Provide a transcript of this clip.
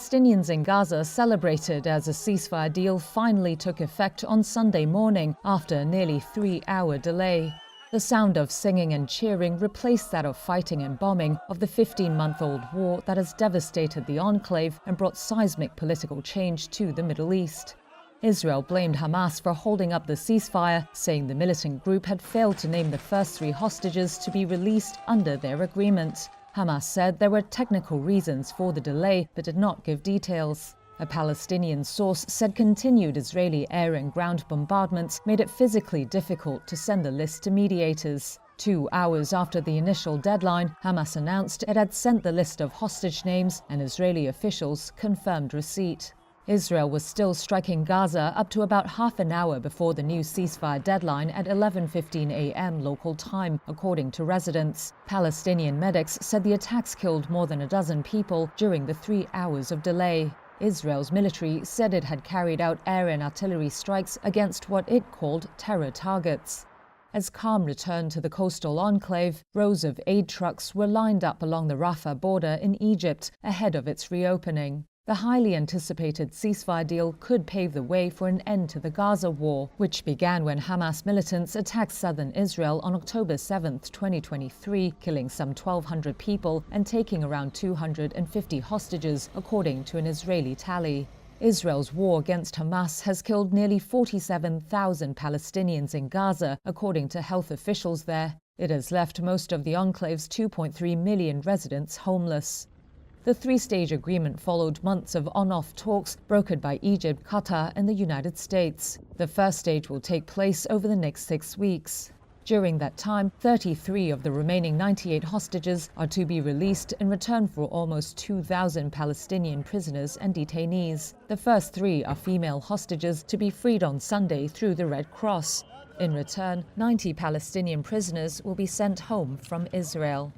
Palestinians in Gaza celebrated as a ceasefire deal finally took effect on Sunday morning after a nearly 3-hour delay. The sound of singing and cheering replaced that of fighting and bombing of the 15-month-old war that has devastated the enclave and brought seismic political change to the Middle East. Israel blamed Hamas for holding up the ceasefire, saying the militant group had failed to name the first 3 hostages to be released under their agreement. Hamas said there were technical reasons for the delay, but did not give details. A Palestinian source said continued Israeli air and ground bombardments made it physically difficult to send the list to mediators. 2 hours after the initial deadline, Hamas announced it had sent the list of hostage names, and Israeli officials confirmed receipt. Israel was still striking Gaza up to about half an hour before the new ceasefire deadline at 11:15 a.m. local time, according to residents. Palestinian medics said the attacks killed more than a dozen people during the 3 hours of delay. Israel's military said it had carried out air and artillery strikes against what it called terror targets. As calm returned to the coastal enclave, rows of aid trucks were lined up along the Rafah border in Egypt ahead of its reopening. The highly anticipated ceasefire deal could pave the way for an end to the Gaza war, which began when Hamas militants attacked southern Israel on October 7, 2023, killing some 1,200 people and taking around 250 hostages, according to an Israeli tally. Israel's war against Hamas has killed nearly 47,000 Palestinians in Gaza, according to health officials there. It has left most of the enclave's 2.3 million residents homeless. The 3-stage agreement followed months of on-off talks brokered by Egypt, Qatar, and the United States. The first stage will take place over the next 6 weeks. During that time, 33 of the remaining 98 hostages are to be released in return for almost 2,000 Palestinian prisoners and detainees. The first 3 are female hostages to be freed on Sunday through the Red Cross. In return, 90 Palestinian prisoners will be sent home from Israel.